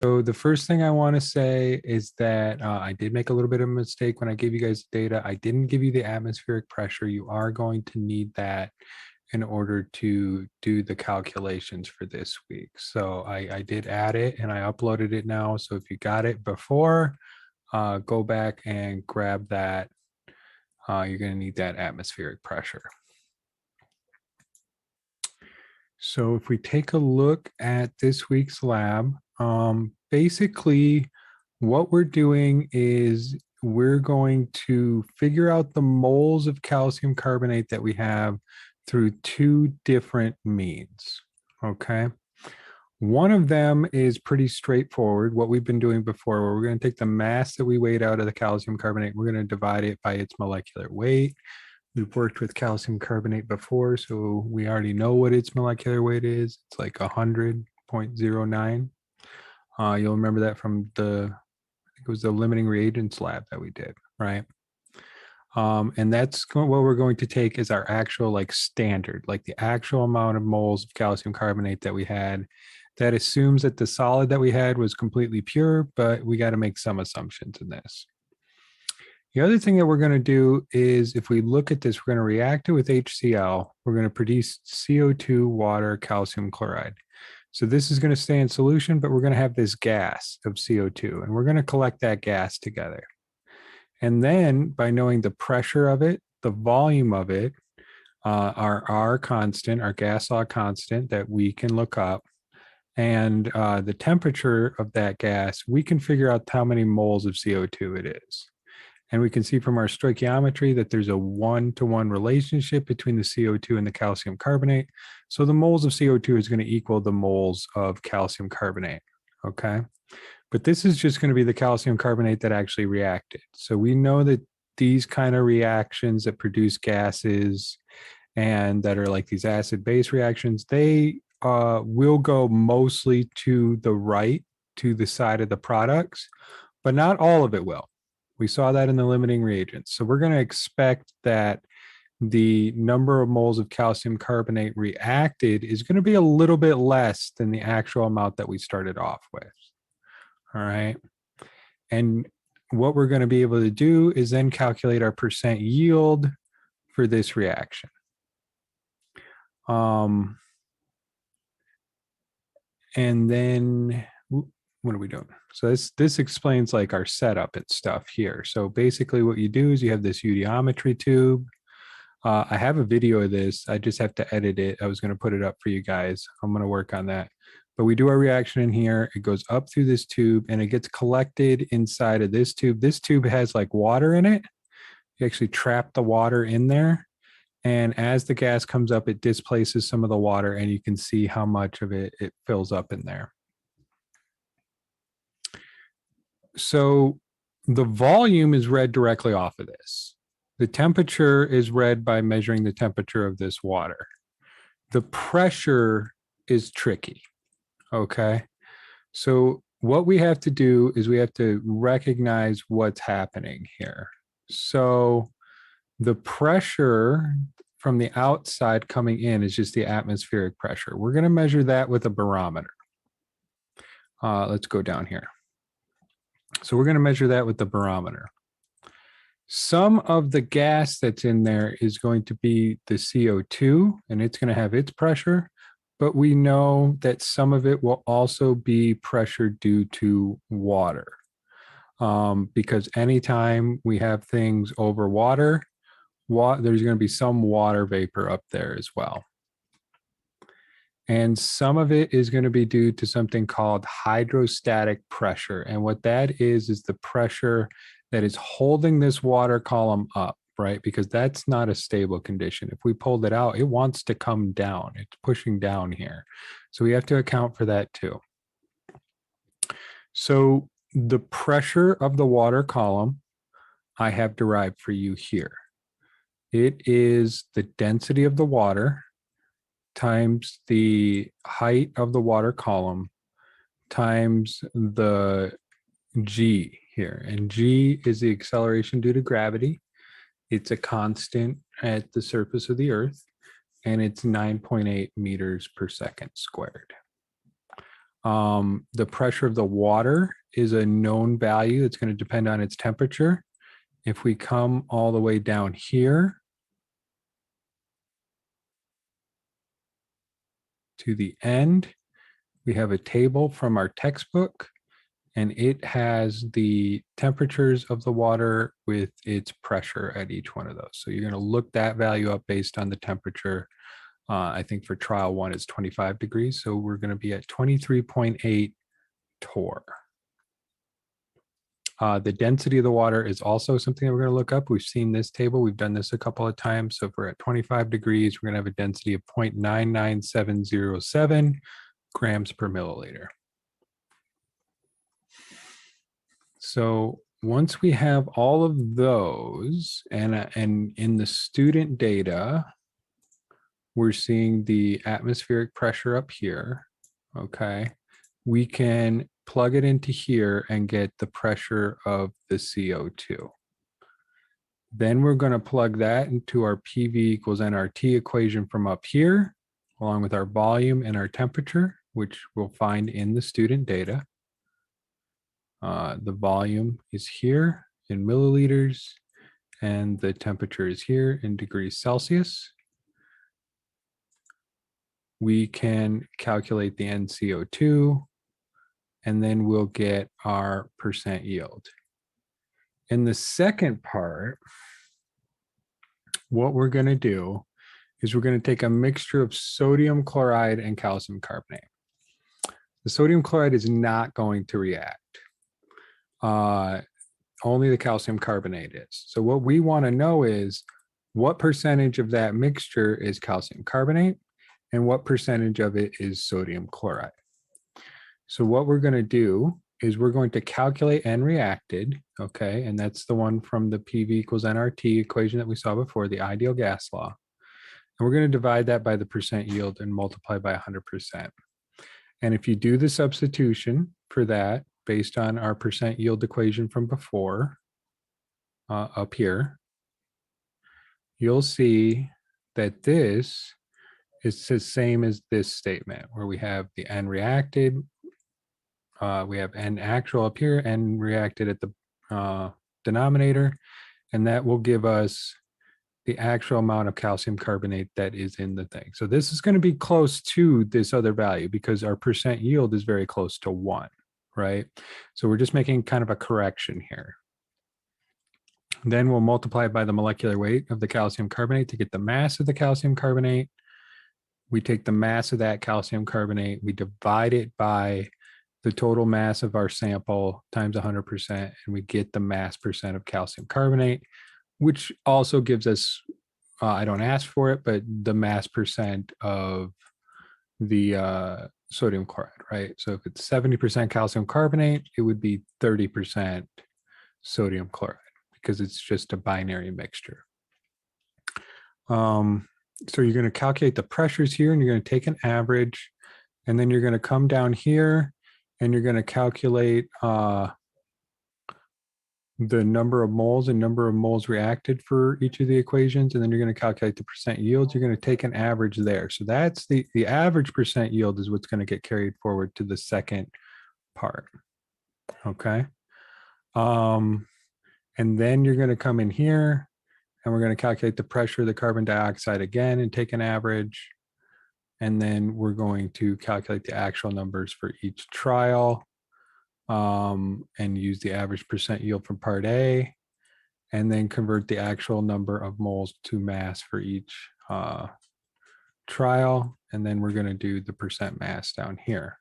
So the first thing I want to say is that I did make a little bit of a mistake when I gave you guys the data. I didn't give you the atmospheric pressure. You are going to need that in order to do the calculations for this week. So I did add it and I uploaded it now. So if you got it before, go back and grab that. You're going to need that atmospheric pressure. So if we take a look at this week's lab, basically what we're doing is we're going to figure out the moles of calcium carbonate that we have through two different means, okay? One of them is pretty straightforward, what we've been doing before, where we're going to take the mass that we weighed out of the calcium carbonate, we're going to divide it by its molecular weight. We've worked with calcium carbonate before, so we already know what its molecular weight is. It's like 100.09. You'll remember that from I think it was the limiting reagents lab that we did, right? And that's what we're going to take as our actual like standard, like the actual amount of moles of calcium carbonate that we had. That assumes that the solid that we had was completely pure, but we got to make some assumptions in this. The other thing that we're going to do is if we look at this, we're going to react it with HCl. We're going to produce CO2, water, calcium chloride. So this is going to stay in solution, but we're going to have this gas of CO2, and we're going to collect that gas together. And then by knowing the pressure of it, the volume of it, our R constant, our gas law constant that we can look up, and the temperature of that gas, we can figure out how many moles of CO2 it is. And we can see from our stoichiometry that there's a 1-to-1 relationship between the CO2 and the calcium carbonate. So the moles of CO2 is going to equal the moles of calcium carbonate, okay? But this is just going to be the calcium carbonate that actually reacted. So we know that these kind of reactions that produce gases and that are like these acid-base reactions, they will go mostly to the right, to the side of the products, but not all of it will. We saw that in the limiting reagents. So we're going to expect that the number of moles of calcium carbonate reacted is going to be a little bit less than the actual amount that we started off with. All right. And what we're going to be able to do is then calculate our percent yield for this reaction. And then what are we doing? So this explains like our setup and stuff here. So basically what you do is you have this eudiometry tube. I have a video of this. I just have to edit it. I was going to put it up for you guys. I'm going to work on that. But we do our reaction in here. It goes up through this tube and it gets collected inside of this tube. This tube has like water in it. You actually trap the water in there. And as the gas comes up, it displaces some of the water and you can see how much of it fills up in there. So the volume is read directly off of this. The temperature is read by measuring the temperature of this water. The pressure is tricky, okay? So what we have to do is we have to recognize what's happening here. So the pressure from the outside coming in is just the atmospheric pressure. We're going to measure that with a barometer. Let's go down here. So we're going to measure that with the barometer. Some of the gas that's in there is going to be the CO2, and it's going to have its pressure, but we know that some of it will also be pressure due to water. Because anytime we have things over water, there's going to be some water vapor up there as well. And some of it is going to be due to something called hydrostatic pressure. And what that is the pressure that is holding this water column up, right? Because that's not a stable condition. If we pulled it out, it wants to come down. It's pushing down here. So we have to account for that too. So the pressure of the water column, I have derived for you here. It is the density of the water times the height of the water column times the G here. And G is the acceleration due to gravity. It's a constant at the surface of the Earth, and it's 9.8 meters per second squared. The pressure of the water is a known value. It's going to depend on its temperature. If we come all the way down here to the end, we have a table from our textbook, and it has the temperatures of the water with its pressure at each one of those. So you're going to look that value up based on the temperature. I think for trial 1 is 25 degrees. So we're going to be at 23.8 torr. The density of the water is also something that we're going to look up. We've seen this table. We've done this a couple of times. So if we're at 25 degrees, we're going to have a density of 0.99707 grams per milliliter. So once we have all of those, and in the student data, we're seeing the atmospheric pressure up here, okay? We can plug it into here and get the pressure of the CO2. Then we're going to plug that into our PV equals nRT equation from up here, along with our volume and our temperature, which we'll find in the student data. The volume is here in milliliters, and the temperature is here in degrees Celsius. We can calculate the NCO2, and then we'll get our percent yield. In the second part, what we're going to do is we're going to take a mixture of sodium chloride and calcium carbonate. The sodium chloride is not going to react. Only the calcium carbonate is. So what we want to know is what percentage of that mixture is calcium carbonate and what percentage of it is sodium chloride. So what we're going to do is we're going to calculate N reacted, okay? And that's the one from the PV equals nRT equation that we saw before, the ideal gas law. And we're going to divide that by the percent yield and multiply by 100%. And if you do the substitution for that based on our percent yield equation from before, up here, you'll see that this is the same as this statement where we have the N reacted, we have N actual up here, N reacted at the denominator, and that will give us the actual amount of calcium carbonate that is in the thing. So this is going to be close to this other value because our percent yield is very close to 1, right? So we're just making kind of a correction here. Then we'll multiply it by the molecular weight of the calcium carbonate to get the mass of the calcium carbonate. We take the mass of that calcium carbonate, we divide it by the total mass of our sample times 100%, and we get the mass percent of calcium carbonate, which also gives us, I don't ask for it, but the mass percent of the sodium chloride, right? So if it's 70% calcium carbonate, it would be 30% sodium chloride because it's just a binary mixture. So you're going to calculate the pressures here, and you're going to take an average, and then you're going to come down here and you're going to calculate the number of moles and number of moles reacted for each of the equations, and then you're going to calculate the percent yields. You're going to take an average there. So that's the average percent yield is what's going to get carried forward to the second part. Okay. And then you're going to come in here and we're going to calculate the pressure of the carbon dioxide again and take an average. And then we're going to calculate the actual numbers for each trial and use the average percent yield from part A, and then convert the actual number of moles to mass for each trial. And then we're going to do the percent mass down here.